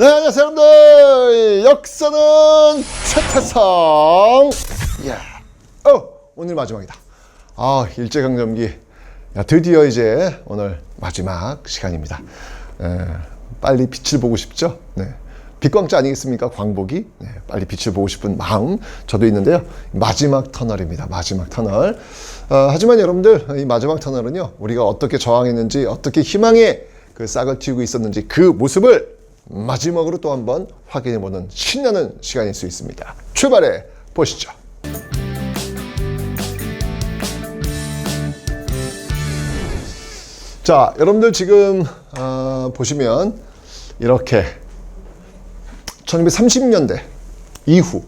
네, 안녕하세요, 여러분들. 역사는 최태성. 이야, 오늘 마지막이다. 일제강점기. 드디어 이제 오늘 마지막 시간입니다. 빨리 빛을 보고 싶죠? 네. 빛광자 아니겠습니까? 광복이. 네, 빨리 빛을 보고 싶은 마음 저도 있는데요. 마지막 터널입니다. 마지막 터널. 하지만 여러분들, 이 마지막 터널은요, 우리가 어떻게 저항했는지, 어떻게 희망의 그 싹을 틔우고 있었는지 그 모습을 마지막으로 또 한번 확인해보는 신나는 시간일 수 있습니다. 출발해 보시죠. 자, 여러분들 지금 보시면 이렇게 1930년대 이후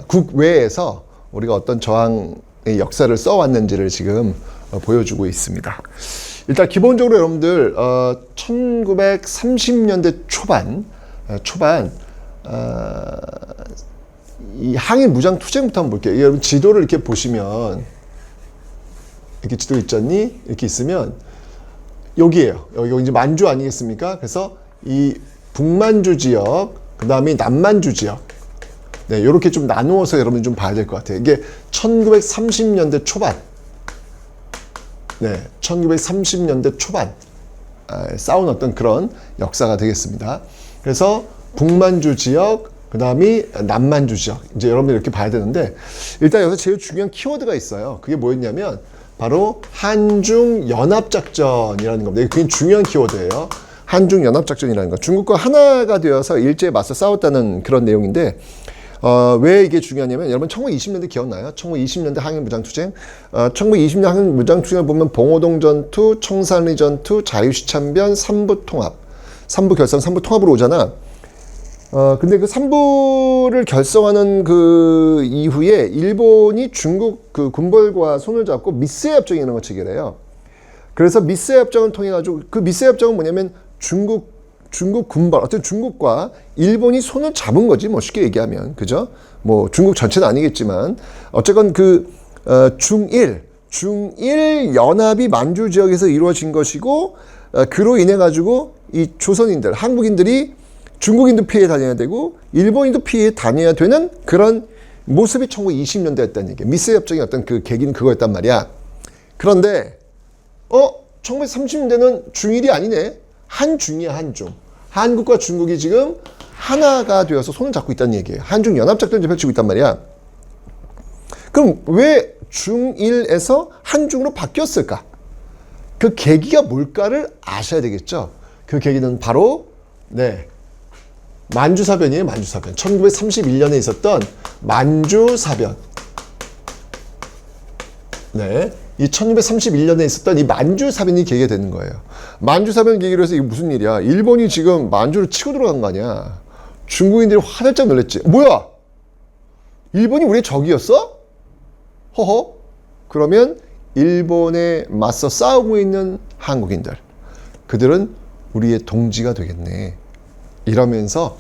국외에서 우리가 어떤 저항의 역사를 써왔는지를 지금 보여주고 있습니다. 일단 기본적으로 여러분들 1930년대 초반 이 항일 무장 투쟁부터 한번 볼게요. 여러분 지도를 이렇게 보시면 이렇게 지도 있잖니? 이렇게 있으면 여기에요. 여기 이제 만주 아니겠습니까? 그래서 이 북만주 지역, 그 다음에 남만주 지역. 네, 이렇게 좀 나누어서 여러분이 좀 봐야 될 것 같아요. 이게 1930년대 초반. 네, 1930년대 초반 싸운 어떤 그런 역사가 되겠습니다. 그래서 북만주 지역, 그 다음이 남만주 지역. 이제 여러분들 이렇게 봐야 되는데, 일단 여기서 제일 중요한 키워드가 있어요. 그게 뭐였냐면, 바로 한중연합작전이라는 겁니다. 이게 굉장히 중요한 키워드예요. 한중연합작전이라는 거. 중국과 하나가 되어서 일제에 맞서 싸웠다는 그런 내용인데, 왜 이게 중요하냐면, 여러분 1920년대 기억나요? 1920년대 항일무장투쟁. 1920년 항일무장투쟁을 보면 봉오동 전투, 청산리 전투, 자유시참변, 삼부통합. 삼부결성, 삼부통합으로 오잖아. 근데 그 삼부를 결성하는 그 이후에 일본이 중국 그 군벌과 손을 잡고 미스의 협정이라는 걸 체결해요. 그래서 미스의 협정을 통해 가지고 그 미스의 협정은 뭐냐면 중국 군벌, 어쨌든 중국과 일본이 손을 잡은 거지, 뭐 쉽게 얘기하면. 그죠? 뭐 중국 전체는 아니겠지만, 어쨌건 그, 중일 연합이 만주 지역에서 이루어진 것이고, 그로 인해 가지고 이 조선인들, 한국인들이 중국인도 피해 다녀야 되고, 일본인도 피해 다녀야 되는 그런 모습이 1920년대였다는 얘기예요. 미스 협정의 어떤 그 계기는 그거였단 말이야. 그런데, 1930년대는 중일이 아니네. 한중이야, 한중. 한국과 중국이 지금 하나가 되어서 손을 잡고 있다는 얘기예요. 한중 연합작전을 펼치고 있단 말이야. 그럼 왜 중일에서 한중으로 바뀌었을까? 그 계기가 뭘까를 아셔야 되겠죠. 그 계기는 바로 만주사변이에요. 만주사변. 1931년에 있었던 만주사변. 네. 이 1931년에 있었던 이 만주사변이 계기가 되는 거예요. 만주사변 계기로 해서 이게 무슨 일이야? 일본이 지금 만주를 치고 들어간 거 아니야? 중국인들이 화들짝 놀랐지. 뭐야? 일본이 우리의 적이었어? 허허? 그러면 일본에 맞서 싸우고 있는 한국인들. 그들은 우리의 동지가 되겠네. 이러면서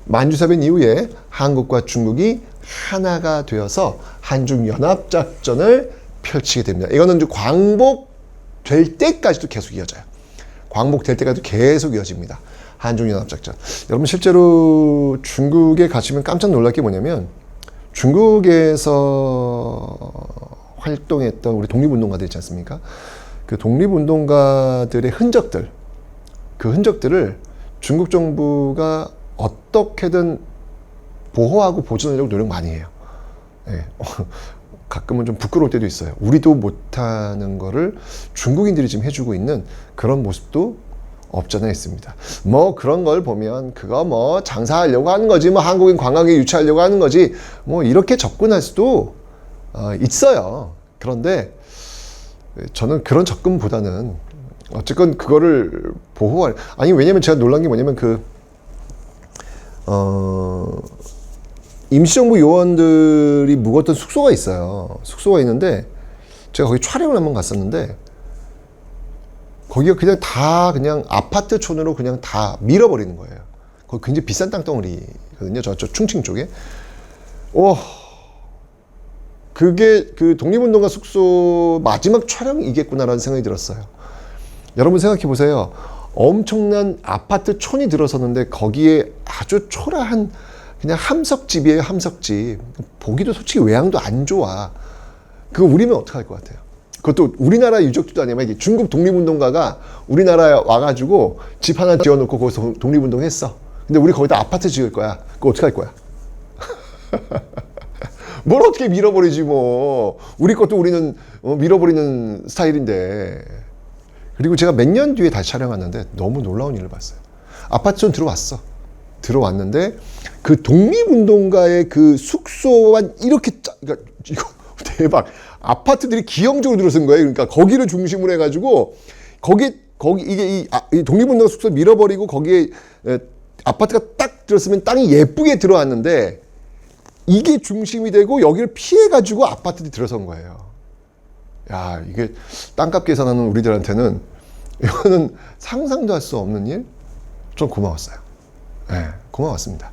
만주사변 이후에 한국과 중국이 하나가 되어서 한중연합작전을 펼치게 됩니다. 이거는 이제 광복될 때까지도 계속 이어져요. 광복될 때까지도 계속 이어집니다. 한중연합작전. 여러분 실제로 중국에 가시면 깜짝 놀랄 게 뭐냐면, 중국에서 활동했던 우리 독립운동가들 있지 않습니까? 그 독립운동가들의 흔적들, 그 흔적들을 중국 정부가 어떻게든 보호하고 보존하려고 노력 많이 해요. 네. 가끔은 좀 부끄러울 때도 있어요. 우리도 못하는 거를 중국인들이 지금 해주고 있는 그런 모습도 없잖아 있습니다. 뭐 그런 걸 보면 그거 뭐 장사하려고 하는 거지, 뭐 한국인 관광객 유치하려고 하는 거지, 뭐 이렇게 접근할 수도 있어요. 그런데 저는 그런 접근보다는 어쨌건 그거를 보호할, 아니 왜냐면 제가 놀란 게 뭐냐면 임시정부 요원들이 묵었던 숙소가 있어요. 숙소가 있는데 제가 거기 촬영을 한번 갔었는데 거기가 그냥 아파트촌으로 그냥 다 밀어버리는 거예요. 거기 굉장히 비싼 땅덩어리거든요. 저쪽 충칭 쪽에. 그게 그 독립운동가 숙소 마지막 촬영이겠구나라는 생각이 들었어요. 여러분 생각해 보세요. 엄청난 아파트 촌이 들어섰는데 거기에 아주 초라한 그냥 함석집이에요, 함석집. 보기도 솔직히 외양도 안 좋아. 그거 우리면 어떡할 것 같아요? 그것도 우리나라 유적지도 아니면 이게 중국 독립운동가가 우리나라에 와가지고 집 하나 지어놓고 거기서 독립운동 했어. 근데 우리 거기다 아파트 지을 거야. 그거 어떡할 거야? 뭘 어떻게 밀어버리지 뭐. 우리 것도 우리는 밀어버리는 스타일인데. 그리고 제가 몇 년 뒤에 다시 촬영했는데 너무 놀라운 일을 봤어요. 아파트촌 들어왔어. 들어왔는데 그 독립운동가의 그 숙소만 이렇게 그러니까 이거 대박. 아파트들이 기형적으로 들어선 거예요. 그러니까 거기를 중심으로 해가지고 거기 이게 이 독립운동가 숙소 밀어버리고 거기에 아파트가 딱 들었으면 땅이 예쁘게 들어왔는데 이게 중심이 되고 여기를 피해가지고 아파트들이 들어선 거예요. 야, 이게 땅값 계산하는 우리들한테는 이거는 상상도 할 수 없는 일? 좀 고마웠어요. 네, 고마웠습니다.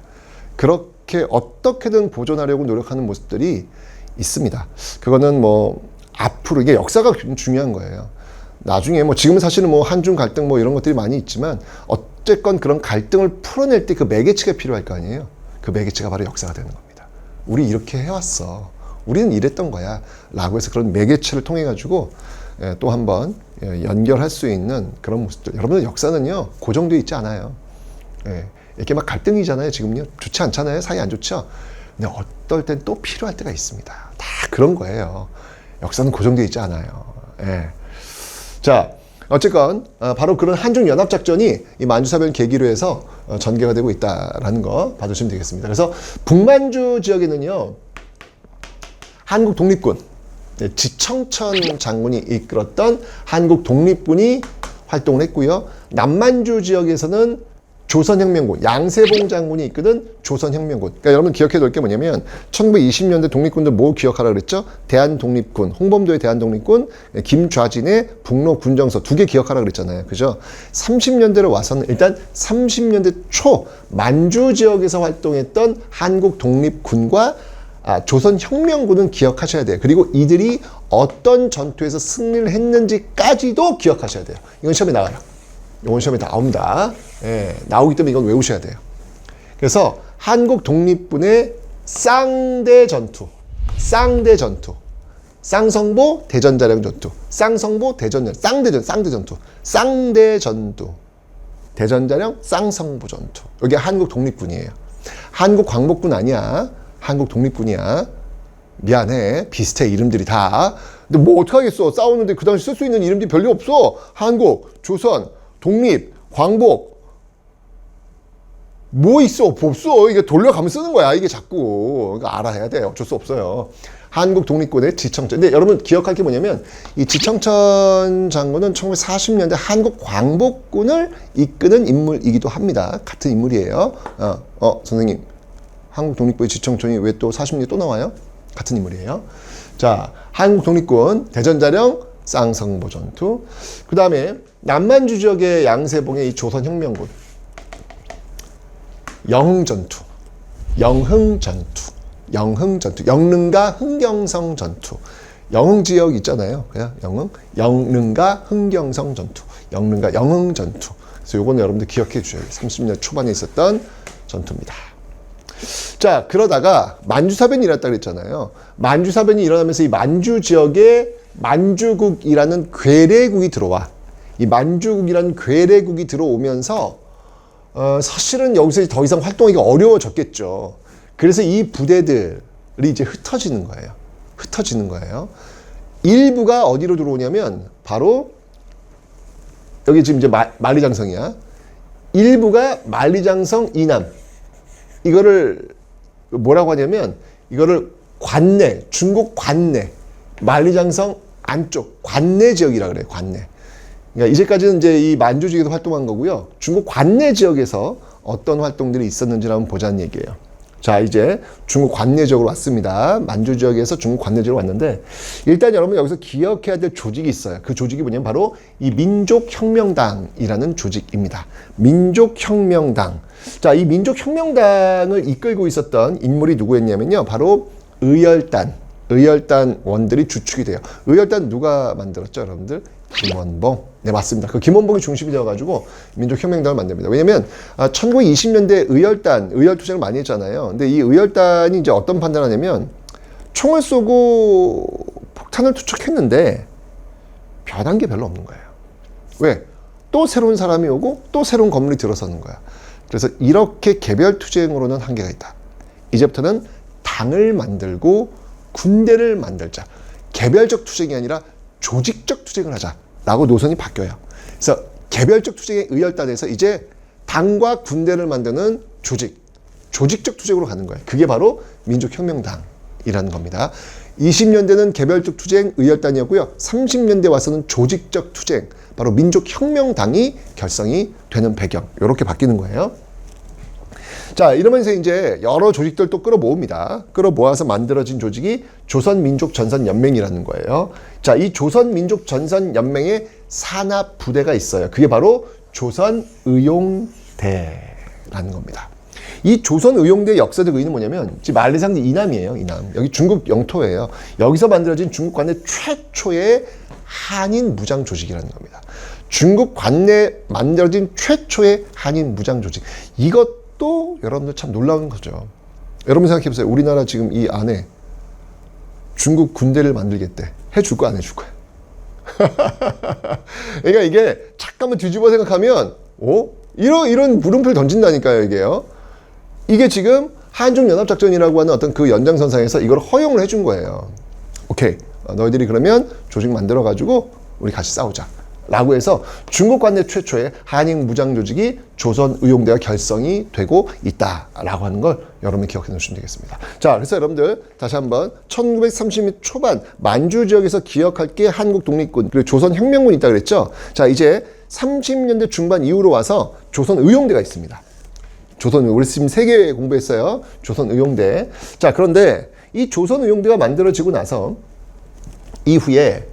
그렇게 어떻게든 보존하려고 노력하는 모습들이 있습니다. 그거는 뭐 앞으로 이게 역사가 중요한 거예요. 나중에 뭐 지금은 사실은 뭐 한중 갈등 뭐 이런 것들이 많이 있지만 어쨌건 그런 갈등을 풀어낼 때 그 매개체가 필요할 거 아니에요. 그 매개체가 바로 역사가 되는 겁니다. 우리 이렇게 해왔어. 우리는 이랬던 거야. 라고 해서 그런 매개체를 통해 가지고 또 한번 연결할 수 있는 그런 모습들. 여러분들 역사는요 고정되어 있지 않아요. 이렇게 막 갈등이잖아요. 지금요 좋지 않잖아요. 사이 안 좋죠. 근데 어떨 땐 또 필요할 때가 있습니다. 다 그런 거예요. 역사는 고정되어 있지 않아요. 자, 어쨌건 바로 그런 한중연합작전이 이 만주사변 계기로 해서 전개가 되고 있다라는 거 봐주시면 되겠습니다. 그래서 북만주 지역에는요 한국 독립군 지청천 장군이 이끌었던 한국 독립군이 활동을 했고요. 남만주 지역에서는 조선혁명군, 양세봉 장군이 이끄는 조선혁명군. 그러니까 여러분 기억해 둘 게 뭐냐면 1920년대 독립군들 뭐 기억하라 그랬죠? 대한독립군, 홍범도의 대한독립군, 김좌진의 북로군정서 2개 기억하라 그랬잖아요. 그죠? 30년대로 와서는 일단 30년대 초 만주 지역에서 활동했던 한국 독립군과 조선혁명군은 기억하셔야 돼요. 그리고 이들이 어떤 전투에서 승리를 했는지까지도 기억하셔야 돼요. 이건 시험에 나와요. 이건 시험에 나옵니다. 나오기 때문에 이건 외우셔야 돼요. 그래서 한국 독립군의 쌍대 전투, 쌍성보 대전자령 전투, 쌍성보 대전자령, 쌍대 전투, 대전자령 쌍성보 전투. 여기 한국 독립군이에요. 한국 광복군 아니야. 한국 독립군이야. 미안해. 비슷해 이름들이 다. 근데 뭐 어떡하겠어. 싸우는데 그 당시 쓸 수 있는 이름들이 별로 없어. 한국, 조선, 독립, 광복 뭐 있어? 없어. 이게 돌려가면 쓰는 거야. 이게 자꾸. 그러니까 알아야 돼. 어쩔 수 없어요. 한국 독립군의 지청천. 근데 여러분 기억할 게 뭐냐면 이 지청천 장군은 1940년대 한국 광복군을 이끄는 인물이기도 합니다. 같은 인물이에요. 선생님. 한국 독립군의 지청천이 왜 또 40년대 또 나와요? 같은 인물이에요. 자, 한국 독립군 대전자령 쌍성보 전투. 그 다음에 남만주 지역의 양세봉의 이 조선혁명군 영흥전투, 영릉과 흥경성 전투. 영흥 지역 있잖아요. 그냥 영릉과 흥경성 전투, 영흥 전투. 그래서 요거는 여러분들 기억해 주셔야 돼요. 30년 초반에 있었던 전투입니다. 자, 그러다가 만주사변이 일어났다 그랬잖아요. 만주사변이 일어나면서 이 만주 지역에 만주국이라는 괴뢰국이 들어와. 이 만주국이라는 괴뢰국이 들어오면서 사실은 여기서 더 이상 활동하기가 어려워졌겠죠. 그래서 이 부대들이 이제 흩어지는 거예요. 일부가 어디로 들어오냐면 바로 여기 지금 이제 만리장성이야. 일부가 만리장성 이남. 이거를 뭐라고 하냐면 이거를 관내, 중국 관내, 만리장성 안쪽 관내 지역이라 그래요. 관내. 그러니까 이제까지는 이제 이 만주 지역에서 활동한 거고요. 중국 관내 지역에서 어떤 활동들이 있었는지를 한번 보자는 얘기예요. 자, 이제 중국 관내 지역으로 왔습니다. 만주 지역에서 중국 관내 지역으로 왔는데 일단 여러분 여기서 기억해야 될 조직이 있어요. 그 조직이 뭐냐면 바로 이 민족혁명당이라는 조직입니다. 민족혁명당. 자, 이 민족혁명당을 이끌고 있었던 인물이 누구였냐면요. 바로 의열단 원들이 주축이 돼요. 의열단 누가 만들었죠, 여러분들? 김원봉. 네, 맞습니다. 그 김원봉이 중심이 되어가지고 민족혁명당을 만듭니다. 왜냐면 1920년대 의열 투쟁을 많이 했잖아요. 근데 이 의열단이 이제 어떤 판단을 하냐면 총을 쏘고 폭탄을 투척했는데 변한 게 별로 없는 거예요. 왜? 또 새로운 사람이 오고 또 새로운 건물이 들어서는 거야. 그래서 이렇게 개별 투쟁으로는 한계가 있다. 이제부터는 당을 만들고 군대를 만들자. 개별적 투쟁이 아니라 조직적 투쟁을 하자라고 노선이 바뀌어요. 그래서 개별적 투쟁의 의열단에서 이제 당과 군대를 만드는 조직적 투쟁으로 가는 거예요. 그게 바로 민족혁명당이라는 겁니다. 20년대는 개별적 투쟁 의열단이었고요. 30년대 와서는 조직적 투쟁, 바로 민족혁명당이 결성이 되는 배경, 이렇게 바뀌는 거예요. 자, 이러면서 이제 여러 조직들 또 끌어모읍니다. 끌어모아서 만들어진 조직이 조선민족전선연맹이라는 거예요. 자, 이 조선민족전선연맹의 산하부대가 있어요. 그게 바로 조선의용대라는 겁니다. 이 조선의용대 역사적 의의는 뭐냐면 지금 만리장성 이남이에요. 이남. 여기 중국 영토예요. 여기서 만들어진 중국 관내 최초의 한인 무장 조직이라는 겁니다. 중국 관내에 만들어진 최초의 한인 무장 조직. 이것도 여러분들 참 놀라운 거죠. 여러분 생각해보세요. 우리나라 지금 이 안에 중국 군대를 만들겠대. 해줄 거야, 안 해줄 거야? 그러니까 이게 잠깐만 뒤집어 생각하면 이런 물음표를 던진다니까요, 이게요. 이게 지금 한중연합작전이라고 하는 어떤 그 연장선상에서 이걸 허용을 해준 거예요. 오케이, 너희들이 그러면 조직 만들어가지고 우리 같이 싸우자 라고 해서 중국 관내 최초의 한인 무장 조직이 조선의용대가 결성이 되고 있다라고 하는 걸 여러분이 기억해 놓으시면 되겠습니다. 자, 그래서 여러분들 다시 한번 1930년 초반 만주 지역에서 기억할 게 한국 독립군 그리고 조선혁명군이 있다 그랬죠. 자, 이제 30년대 중반 이후로 와서 조선의용대가 있습니다. 우리 지금 3개 공부했어요. 조선의용대. 자, 그런데 이 조선의용대가 만들어지고 나서 이후에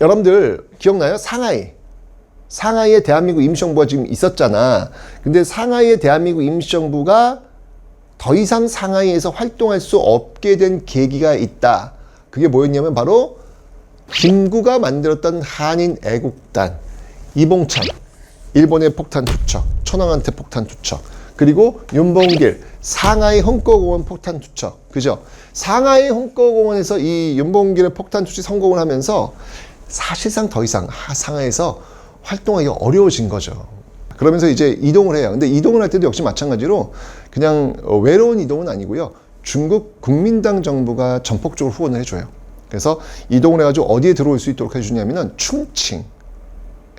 여러분들 기억나요? 상하이에 대한민국 임시정부가 지금 있었잖아. 근데 상하이의 대한민국 임시정부가 더 이상 상하이에서 활동할 수 없게 된 계기가 있다. 그게 뭐였냐면 바로 김구가 만들었던 한인 애국단, 이봉참, 일본의 폭탄 투척, 천황한테 폭탄 투척, 그리고 윤봉길, 상하이 헝꺼공원 폭탄 투척. 그죠? 상하이 헝꺼공원에서 이 윤봉길의 폭탄 투척이 성공을 하면서 사실상 더 이상 상하이에서 활동하기 어려워진 거죠. 그러면서 이제 이동을 해요. 근데 이동을 할 때도 역시 마찬가지로 그냥 외로운 이동은 아니고요. 중국 국민당 정부가 전폭적으로 후원을 해줘요. 그래서 이동을 해가지고 어디에 들어올 수 있도록 해주냐면은 충칭.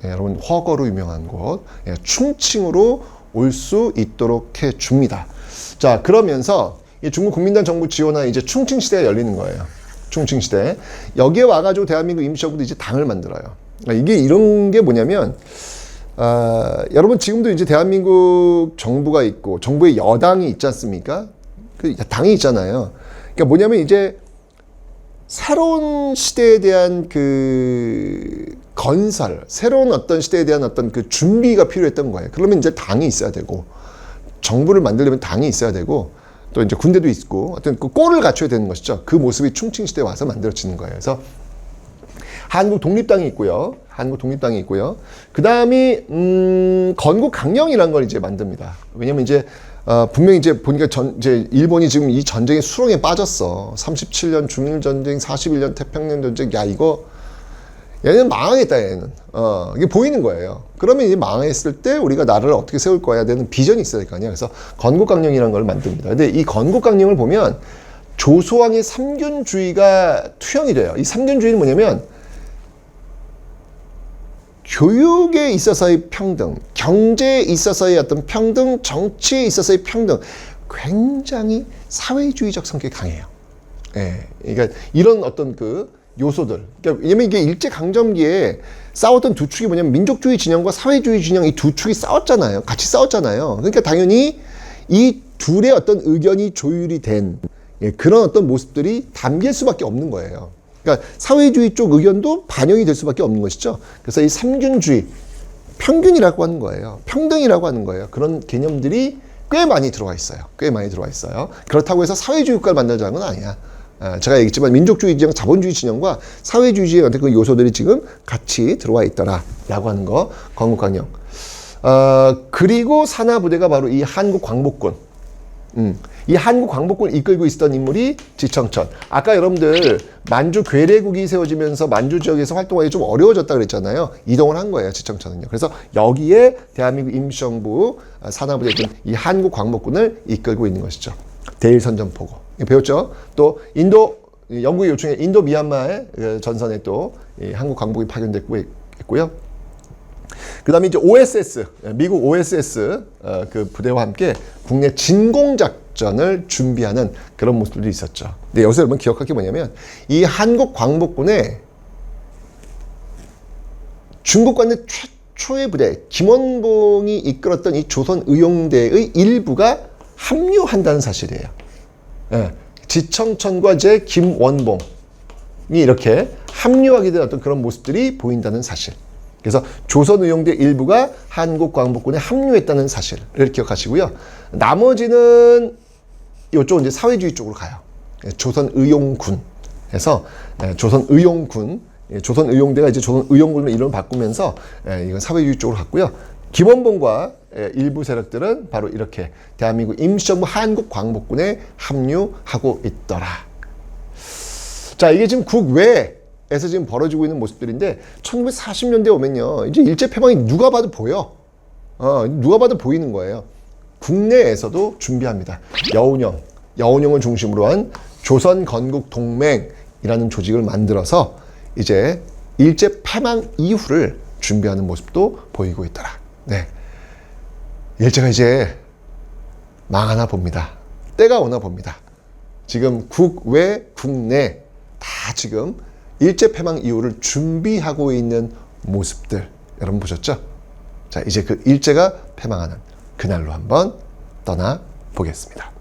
예, 여러분 허거로 유명한 곳. 예, 충칭으로 올 수 있도록 해줍니다. 자, 그러면서 이 중국 국민당 정부 지원하에 이제 충칭 시대가 열리는 거예요. 충칭 시대. 여기에 와가지고 대한민국 임시정부도 이제 당을 만들어요. 이게 이런 게 뭐냐면, 여러분 지금도 이제 대한민국 정부가 있고, 정부의 여당이 있지 않습니까? 그 당이 있잖아요. 그러니까 뭐냐면 이제 새로운 시대에 대한 그 건설, 새로운 어떤 시대에 대한 어떤 그 준비가 필요했던 거예요. 그러면 이제 당이 있어야 되고, 정부를 만들려면 당이 있어야 되고, 또 이제 군대도 있고, 어떤 그 꼴을 갖춰야 되는 것이죠. 그 모습이 충칭 시대에 와서 만들어지는 거예요. 그래서 한국 독립당이 있고요. 그 다음이 건국강령이라는 걸 이제 만듭니다. 왜냐면 이제 분명히 이제 보니까 이제 일본이 지금 이 전쟁의 수렁에 빠졌어. 37년 중일전쟁, 41년 태평양 전쟁. 야, 이거 얘는 망하겠다, 얘는. 이게 보이는 거예요. 그러면 이제 망했을 때 우리가 나라를 어떻게 세울 거야 되는 비전이 있어야 될 거 아니야. 그래서 건국강령이라는 걸 만듭니다. 근데 이 건국강령을 보면 조소왕의 삼균주의가 투영이 돼요. 이 삼균주의는 뭐냐면 교육에 있어서의 평등, 경제에 있어서의 어떤 평등, 정치에 있어서의 평등, 굉장히 사회주의적 성격이 강해요. 예, 그러니까 이런 어떤 그 요소들. 그러니까 왜냐면 이게 일제강점기에 싸웠던 두 축이 뭐냐면 민족주의 진영과 사회주의 진영 이 두 축이 싸웠잖아요. 같이 싸웠잖아요. 그러니까 당연히 이 둘의 어떤 의견이 조율이 된 그런 어떤 모습들이 담길 수밖에 없는 거예요. 그러니까 사회주의 쪽 의견도 반영이 될 수밖에 없는 것이죠. 그래서 이 삼균주의, 평균이라고 하는 거예요. 평등이라고 하는 거예요. 그런 개념들이 꽤 많이 들어와 있어요. 그렇다고 해서 사회주의 국가를 만들자는 건 아니야. 제가 얘기했지만 민족주의 진영, 자본주의 진영과 사회주의 진영한테 그 요소들이 지금 같이 들어와 있더라라고 하는 거 건국강령. 그리고 산하부대가 바로 이 한국광복군. 이 한국광복군을 이끌고 있었던 인물이 지청천. 아까 여러분들 만주 괴뢰국이 세워지면서 만주 지역에서 활동하기 좀 어려워졌다 그랬잖아요. 이동을 한 거예요, 지청천은요. 그래서 여기에 대한민국 임시정부 산하부대였던 이 한국광복군을 이끌고 있는 것이죠. 대일선전포고 배웠죠. 또 인도 영국의 요청에 인도 미얀마의 전선에 또 한국광복이 파견됐고 있고요. 그 다음에 이제 OSS, 미국 OSS 그 부대와 함께 국내 진공작전을 준비하는 그런 모습들이 있었죠. 근데 여기서 여러분 기억할 게 뭐냐면 이 한국광복군의 중국과는 최초의 부대, 김원봉이 이끌었던 이 조선의용대의 일부가 합류한다는 사실이에요. 지청천과 김원봉이 이렇게 합류하게 된 어떤 그런 모습들이 보인다는 사실. 그래서 조선의용대 일부가 한국광복군에 합류했다는 사실을 기억하시고요. 나머지는 이쪽은 이제 사회주의 쪽으로 가요. 조선의용군에서 조선의용군, 조선의용대가 이제 조선의용군으로 이름을 바꾸면서 이건 사회주의 쪽으로 갔고요. 김원봉과 일부 세력들은 바로 이렇게 대한민국 임시정부 한국광복군에 합류하고 있더라. 자, 이게 지금 국외에서 지금 벌어지고 있는 모습들인데 1940년대 오면요. 이제 일제패망이 누가 봐도 보여. 누가 봐도 보이는 거예요. 국내에서도 준비합니다. 여운형을 중심으로 한 조선건국동맹이라는 조직을 만들어서 이제 일제패망 이후를 준비하는 모습도 보이고 있더라. 네. 일제가 이제 망하나 봅니다. 때가 오나 봅니다. 지금 국외, 국내 다 지금 일제패망 이후를 준비하고 있는 모습들 여러분 보셨죠? 자, 이제 그 일제가 패망하는 그날로 한번 떠나 보겠습니다.